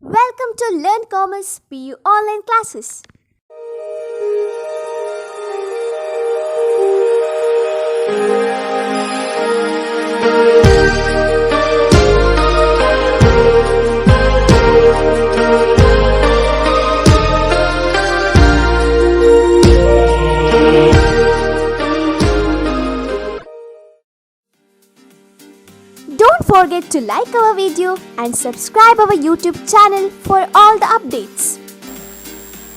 Welcome to Learn Commerce PU online classes. Don't forget to like our video and subscribe our YouTube channel for all the updates.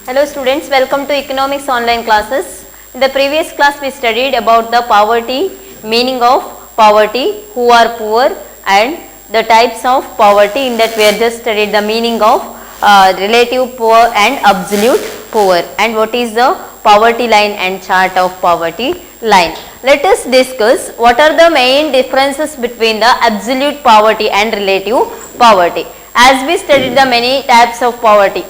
Hello students, welcome to economics online classes. In the previous class we studied about the poverty, meaning of poverty, who are poor and the types of poverty. In that we have just studied the meaning of relative poor and absolute poor and what is the poverty line and chart of poverty line. Let us discuss what are the main differences between the absolute poverty and relative poverty. As we studied the many types of poverty,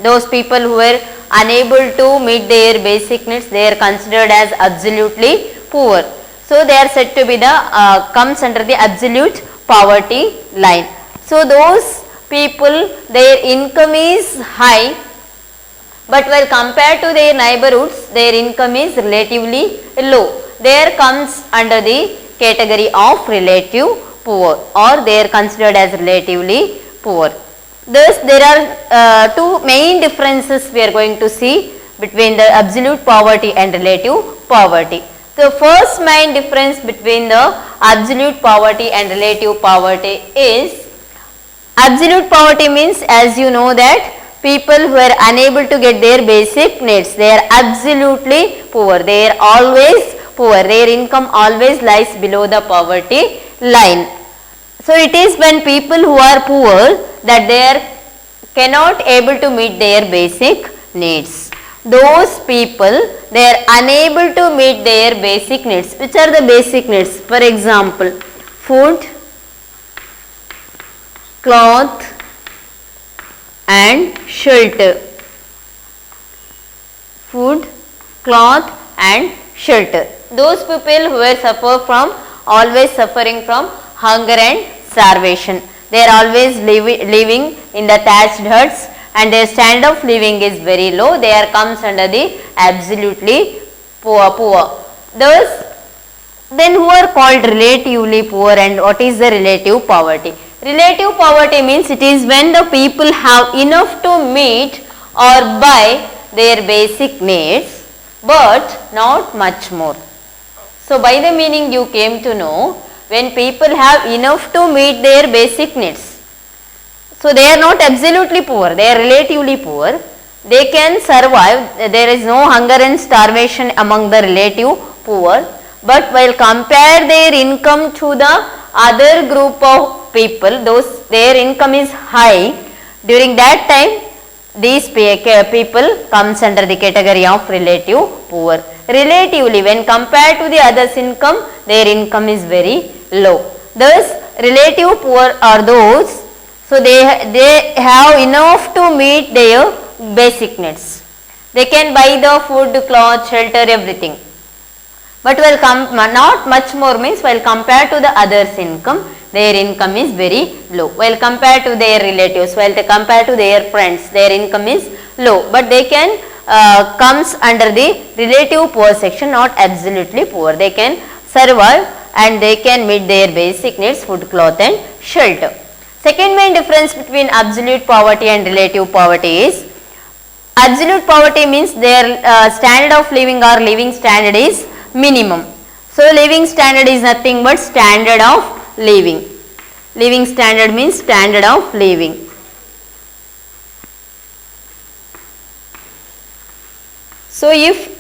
those people who were unable to meet their basic needs, they are considered as absolutely poor. So they are said to be the comes under the absolute poverty line. So those people, their income is high, but while compared to their neighborhoods, their income is relatively low. There comes under the category of relative poor, or they are considered as relatively poor. Thus, there are two main differences we are going to see between the absolute poverty and relative poverty. The first main difference between the absolute poverty and relative poverty is, absolute poverty means, as you know, that people who are unable to get their basic needs, they are absolutely poor. They are always poor. Their income always lies below the poverty line. So it is when people who are poor that they are cannot able to meet their basic needs. Those people, they are unable to meet their basic needs. Which are the basic needs? For example, food, cloth and shelter. Food, cloth and shelter. Those people who are always suffering from hunger and starvation. They are always living in the thatched huts and their standard of living is very low. They are comes under the absolutely poor. Thus, then who are called relatively poor, and what is the relative poverty? Relative poverty means it is when the people have enough to meet or buy their basic needs but not much more. So by the meaning you came to know, when people have enough to meet their basic needs, so they are not absolutely poor, they are relatively poor, they can survive, there is no hunger and starvation among the relative poor, but while compare their income to the other group of people, their income is high, during that time these people comes under the category of relative poor. Relatively, when compared to the others' income, their income is very low. Thus, relative poor are those, so they have enough to meet their basic needs. They can buy the food, cloth, shelter, everything. But while not much more means, while compared to the others' income, their income is very low. While compared to their relatives, while they compare to their friends, their income is low. But they can comes under the relative poor section, not absolutely poor. They can survive and they can meet their basic needs, food, cloth and shelter. Second main difference between absolute poverty and relative poverty is, absolute poverty means their standard of living or living standard is minimum. So living standard is nothing but standard of living. Living standard means standard of living. So if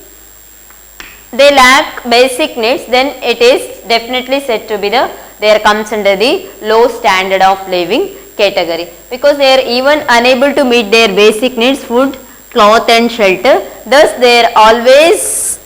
they lack basic needs, then it is definitely said to be there comes under the low standard of living category, because they are even unable to meet their basic needs, food, cloth and shelter. Thus they are always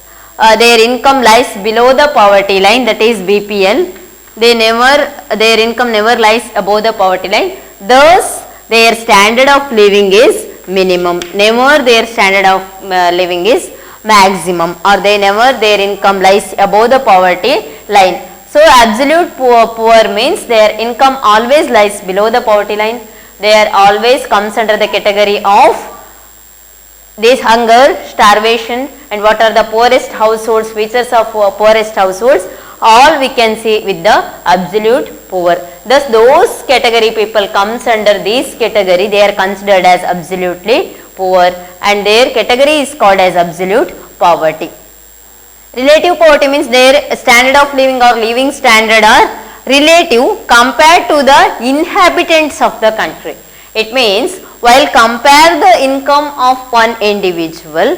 their income lies below the poverty line, that is BPL. Their income never lies above the poverty line. Thus their standard of living is minimum. Never their standard of living is maximum, or their income lies above the poverty line. So absolute poor means their income always lies below the poverty line. they are always comes under the category of this hunger, starvation, and what are the poorest households, features of poorest households, all we can see with the absolute poor. Thus those category people comes under this category, they are considered as absolutely poor, and their category is called as absolute poverty. Relative poverty means their standard of living or living standard are relative compared to the inhabitants of the country. It means while compare the income of one individual,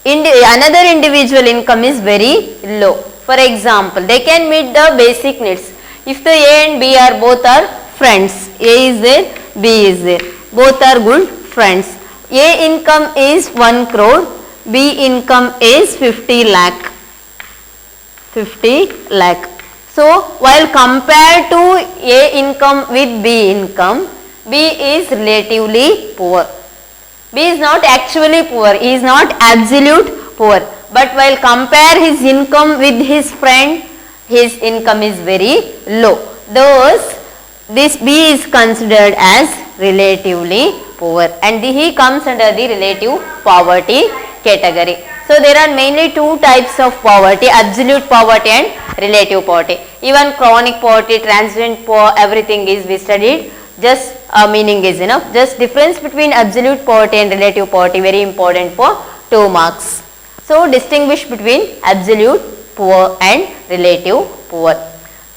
another individual income is very low. For example, they can meet the basic needs. If the A and B are both are friends, A is there, B is there, both are good friends. A income is 1 crore, B income is 50 lakh. 50 lakh. So while compared to A income with B income, B is relatively poor. B is not actually poor, he is not absolute poor, but while compare his income with his friend, his income is very low. Thus this B is considered as relatively poor, and he comes under the relative poverty category. So there are mainly two types of poverty, absolute poverty and relative poverty. Even chronic poverty, transient poor, everything is we studied. Just meaning is enough. Just difference between absolute poverty and relative poverty very important for 2 marks. So distinguish between absolute poor and relative poor.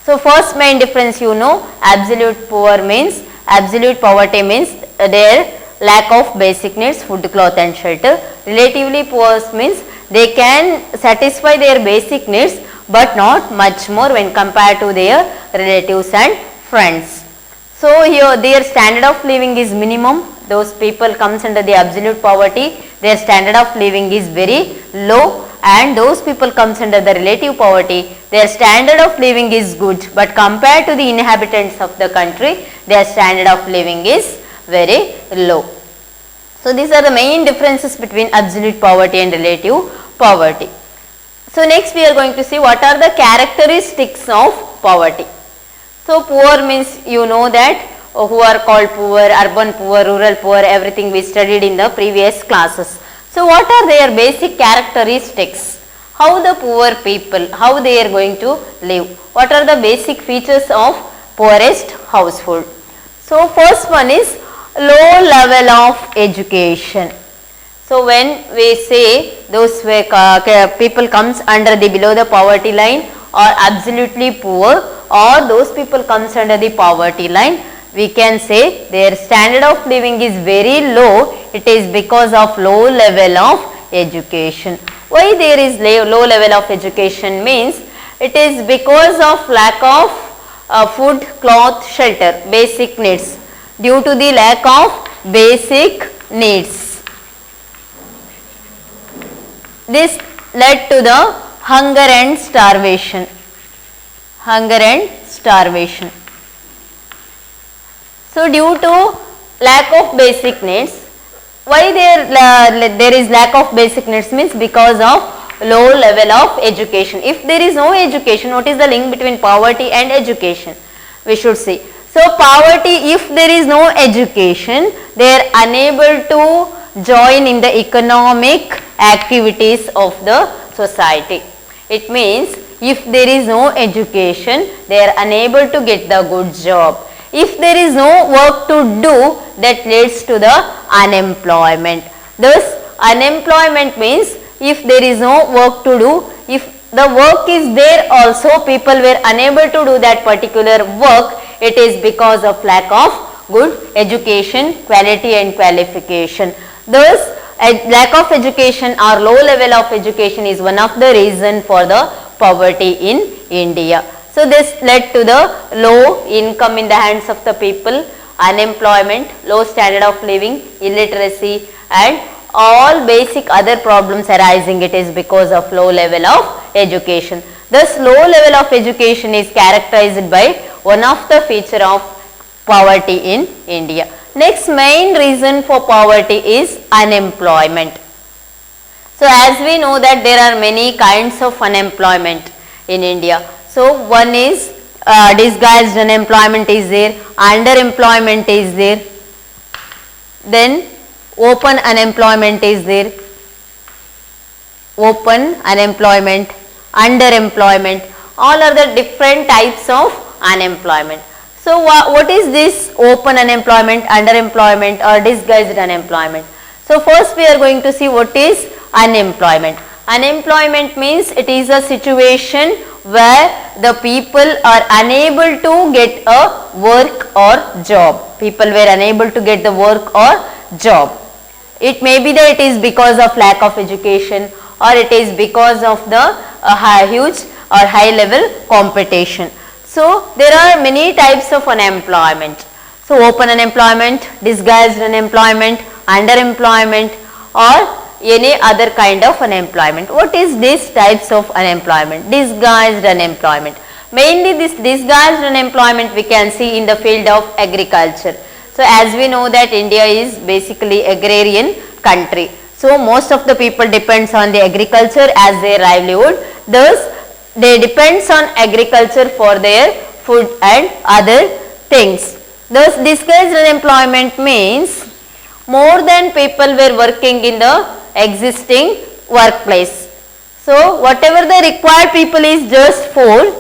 So first main difference, you know, absolute poor means, absolute poverty means their lack of basic needs, food, cloth and shelter. Relatively poor means they can satisfy their basic needs but not much more when compared to their relatives and friends. So here their standard of living is minimum, those people comes under the absolute poverty, their standard of living is very low, and those people comes under the relative poverty, their standard of living is good, but compared to the inhabitants of the country, their standard of living is very low. So these are the main differences between absolute poverty and relative poverty. So next we are going to see what are the characteristics of poverty. So poor means you know that who are called poor, urban poor, rural poor, everything we studied in the previous classes. So what are their basic characteristics? How the poor people, how they are going to live? What are the basic features of poorest household? So first one is low level of education. So when we say those people comes under the below the poverty line or absolutely poor, or those people comes under the poverty line, we can say their standard of living is very low. It is because of low level of education. Why there is low level of education means it is because of lack of food, cloth, shelter, basic needs, due to the lack of basic needs. This led to the hunger and starvation. Hunger and starvation. So due to lack of basic needs, why there is lack of basic needs means because of low level of education. If there is no education, what is the link between poverty and education? We should see. So poverty, if there is no education, they are unable to join in the economic activities of the society. It means if there is no education, they are unable to get the good job. If there is no work to do, that leads to the unemployment. Thus unemployment means if there is no work to do, if the work is there also people were unable to do that particular work, it is because of lack of good education, quality and qualification. Thus lack of education or low level of education is one of the reason for the poverty in India. So this led to the low income in the hands of the people, unemployment, low standard of living, illiteracy and all basic other problems arising. It is because of low level of education. Thus low level of education is characterized by one of the feature of poverty in India. Next main reason for poverty is unemployment. So as we know that there are many kinds of unemployment in India. So one is disguised unemployment is there, underemployment is there, then open unemployment is there, open unemployment, underemployment, all are the different types of unemployment. So what is this open unemployment, underemployment or disguised unemployment? So first we are going to see what is unemployment. Unemployment means it is a situation where the people are unable to get a work or job. People were unable to get the work or job. It may be that it is because of lack of education, or it is because of the huge or high level competition. So there are many types of unemployment. So open unemployment, disguised unemployment, underemployment or any other kind of unemployment. What is these types of unemployment? Disguised unemployment. Mainly this disguised unemployment we can see in the field of agriculture. So as we know that India is basically agrarian country. So most of the people depends on the agriculture as their livelihood. Thus they depends on agriculture for their food and other things. Thus disguised unemployment means more than people were working in the existing workplace. So whatever the required people is just 4,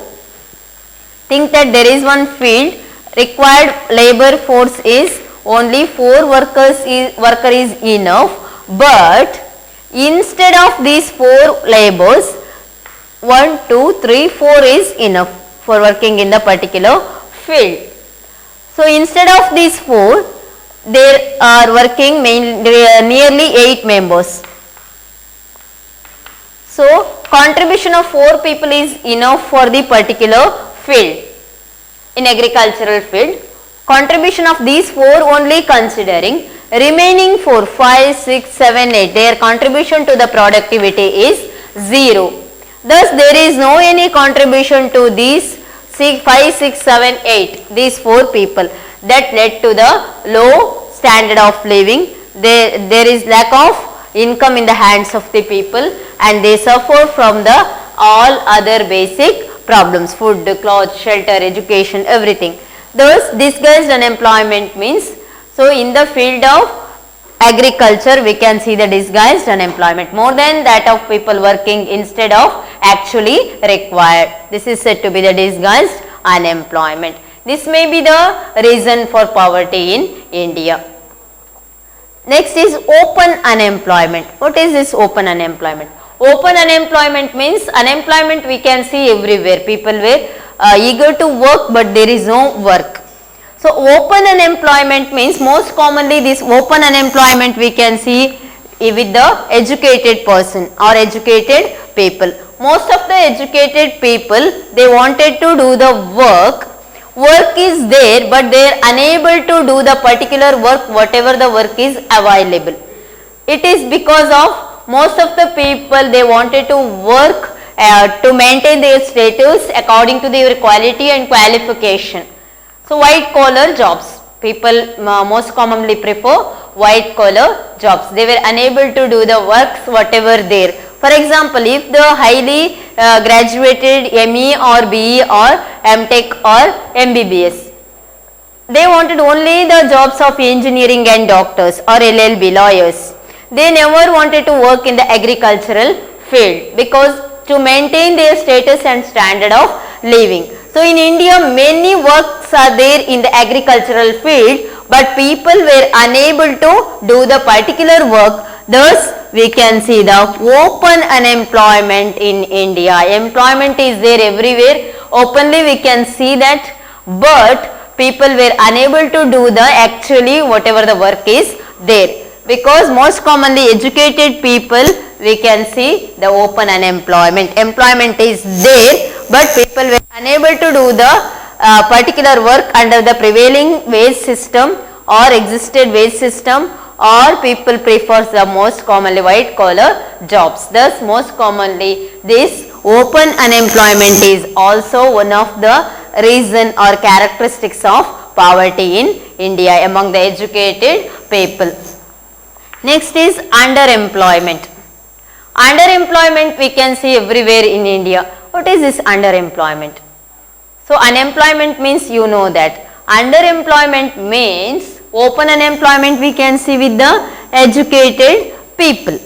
think that there is one field, required labor force is only 4 worker is enough, but instead of these 4 labors 1, 2, 3, 4 is enough for working in the particular field. So instead of these 4, there are working nearly 8 members. So contribution of 4 people is enough for the particular field. In agricultural field, contribution of these 4 only considering, remaining 4, 5, 6, 7, 8, their contribution to the productivity is 0. Thus there is no any contribution to these 5, 6, 7, 8, these 4 people. That led to the low standard of living. There is lack of income in the hands of the people and they suffer from the all other basic problems, food, clothes, shelter, education, everything. Thus disguised unemployment means, so in the field of agriculture we can see the disguised unemployment, more than that of people working instead of actually required. This is said to be the disguised unemployment. This may be the reason for poverty in India. Next is open unemployment. What is this open unemployment? Open unemployment means unemployment we can see everywhere. People were eager to work but there is no work. So open unemployment means most commonly this open unemployment we can see with the educated person or educated people. Most of the educated people, they wanted to do the work is there but they are unable to do the particular work, whatever the work is available. It is because of most of the people they wanted to work to maintain their status according to their quality and qualification. So white collar jobs, people most commonly prefer white collar jobs. They were unable to do the works whatever there. For example, if the highly graduated ME or BE or MTech or MBBS, they wanted only the jobs of engineering and doctors or LLB lawyers. They never wanted to work in the agricultural field because to maintain their status and standard of living. So in India many works are there in the agricultural field but people were unable to do the particular work. Thus we can see the open unemployment in India. Employment is there everywhere. Openly we can see that, but people were unable to do the actually whatever the work is there. Because most commonly educated people we can see the open unemployment. Employment is there but people were unable to do the particular work under the prevailing wage system or existed wage system, or people prefers the most commonly white collar jobs. Thus most commonly this open unemployment is also one of the reason or characteristics of poverty in India among the educated people. Next is underemployment. Underemployment we can see everywhere in India. What is this underemployment? So unemployment means you know that. Underemployment means open unemployment we can see with the educated people.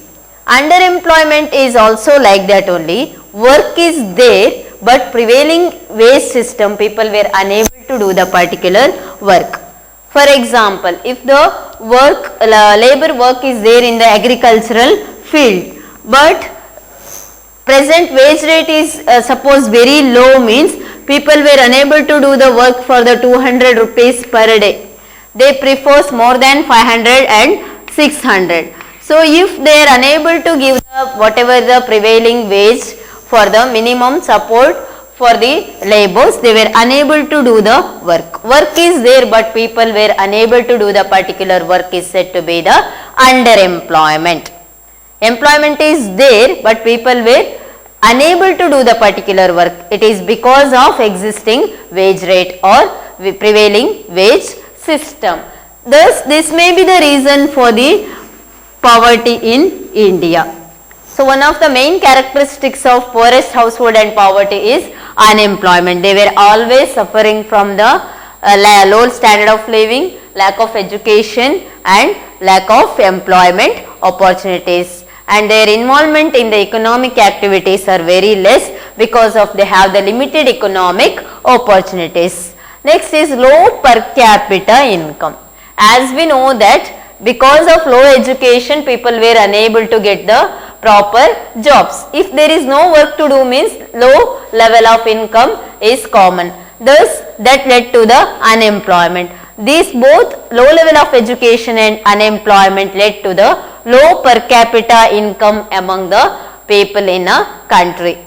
Underemployment is also like that only. Work is there but prevailing wage system people were unable to do the particular work. For example, if the labor work is there in the agricultural field but present wage rate is suppose very low means people were unable to do the work for the 200 rupees per day. They prefers more than 500 and 600. So if they are unable to give the whatever the prevailing wage for the minimum support for the laborers, they were unable to do the work. Work is there but people were unable to do the particular work is said to be the underemployment. Employment is there but people were unable to do the particular work. It is because of existing wage rate or prevailing wage system. Thus, this may be the reason for the poverty in India. So, one of the main characteristics of poorest household and poverty is unemployment. They were always suffering from the low standard of living, lack of education and lack of employment opportunities, and their involvement in the economic activities are very less because of they have the limited economic opportunities. Next is low per capita income. As we know that because of low education people were unable to get the proper jobs. If there is no work to do means low level of income is common. Thus that led to the unemployment. These both low level of education and unemployment led to the low per capita income among the people in a country.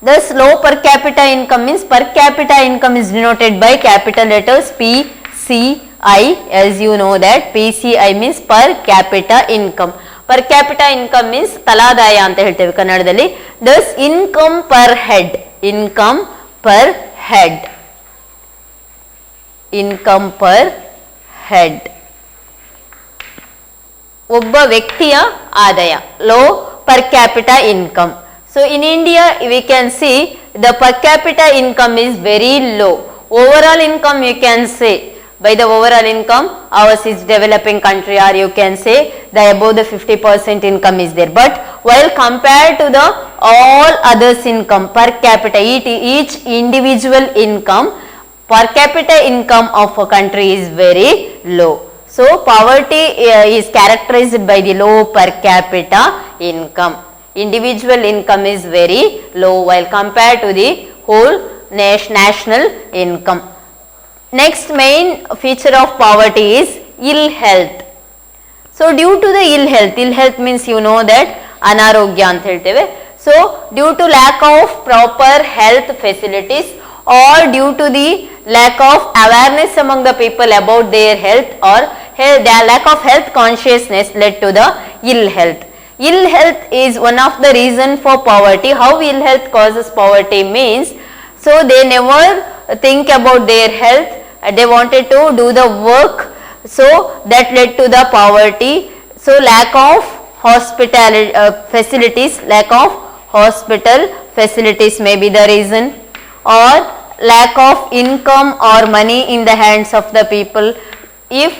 Thus low per capita income means per capita income is denoted by capital letters PCI, as you know that PCI means per capita income. Per capita income means ತಲಾದಾಯ ಅಂತ ಹೇಳ್ತೇವೆ ಕನ್ನಡದಲ್ಲಿ. Thus income per head, income per head, income per head, ಒಬ್ಬ ವ್ಯಕ್ತಿಯ ಆದಾಯ, low per capita income. So in India we can see the per capita income is very low. Overall income you can say, by the overall income ours is developing country, or you can say the above the 50% income is there, but while compared to the all others income per capita, each individual income, per capita income of a country is very low. So poverty is characterized by the low per capita income. Individual income is very low while compared to the whole national income. Next main feature of poverty is ill health. So due to the ill health means you know that anarogya anta helteve. So due to lack of proper health facilities or due to the lack of awareness among the people about their health or their lack of health consciousness led to the ill health. Ill health is one of the reason for poverty. How ill health causes poverty means, so they never think about their health, they wanted to do the work, so that led to the poverty. So lack of hospital facilities, lack of hospital facilities may be the reason, or lack of income or money in the hands of the people. If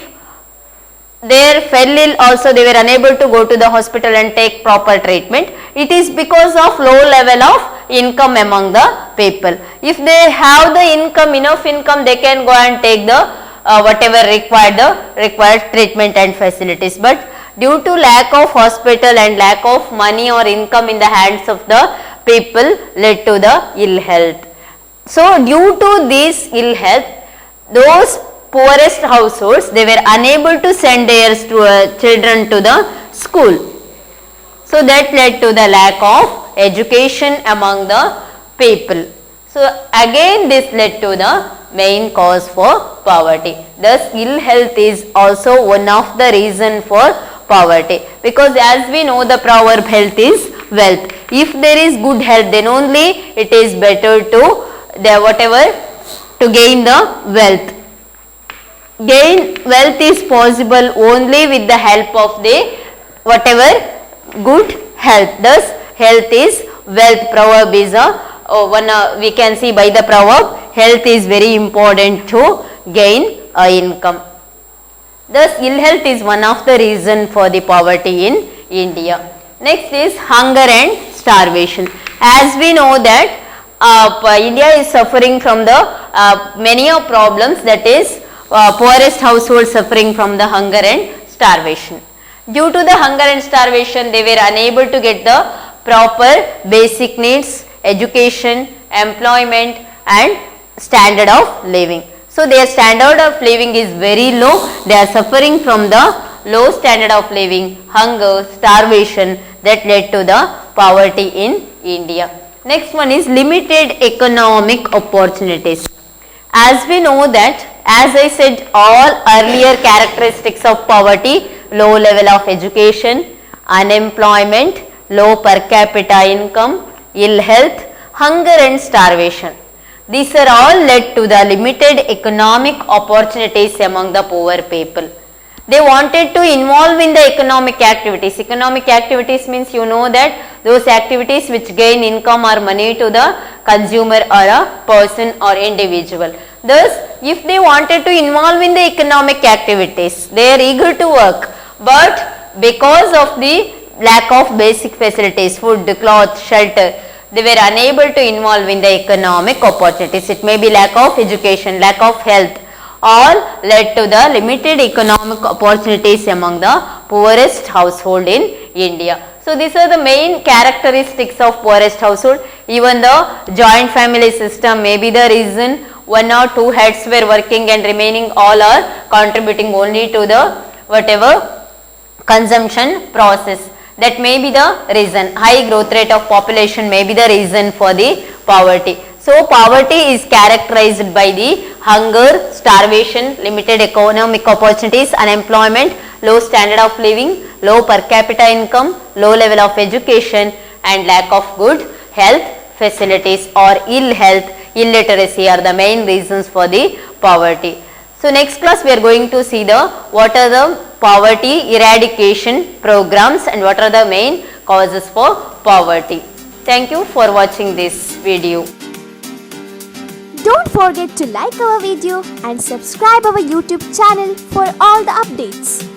they fell ill also, they were unable to go to the hospital and take proper treatment. It is because of low level of income among the people. If they have the income, enough income, they can go and take the whatever required treatment and facilities, but due to lack of hospital and lack of money or income in the hands of the people led to the ill health. So due to this ill health, those poorest households, they were unable to send their children to the school. So that led to the lack of education among the people. So again this led to the main cause for poverty. Thus ill health is also one of the reason for poverty, because as we know the proverb, health is wealth. If there is good health, then only it is better to gain the wealth. Gain wealth is possible only with the help of the good health. Thus health is wealth. Proverb is we can see by the proverb, health is very important to gain a income. Thus, ill health is one of the reason for the poverty in India. Next is hunger and starvation. As we know that India is suffering from the many of problems, that is poorest households suffering from the hunger and starvation. Due to the hunger and starvation, they were unable to get the proper basic needs, education, employment and standard of living. So, their standard of living is very low. They are suffering from the low standard of living, hunger, starvation, that led to the poverty in India. Next one is limited economic opportunities. As we know that, as I said, all earlier characteristics of poverty, low level of education, unemployment, low per capita income, ill health, hunger and starvation. These are all led to the limited economic opportunities among the poor people. They wanted to involve in the economic activities. Economic activities means you know that those activities which gain income or money to the consumer or a person or individual. Thus, if they wanted to involve in the economic activities, they are eager to work. But because of the lack of basic facilities, food, cloth, shelter, they were unable to involve in the economic opportunities. It may be lack of education, lack of health, all led to the limited economic opportunities among the poorest household in India. So, these are the main characteristics of poorest household. Even the joint family system may be the reason. One or two heads were working and remaining all are contributing only to the whatever consumption process. That may be the reason. High growth rate of population may be the reason for the poverty. So, poverty is characterized by the hunger, starvation, limited economic opportunities, unemployment, low standard of living, low per capita income, low level of education and lack of good health facilities or ill health, illiteracy are the main reasons for the poverty. So, next class we are going to see the what are the poverty eradication programs and what are the main causes for poverty. Thank you for watching this video. Don't forget to like our video and subscribe our YouTube channel for all the updates.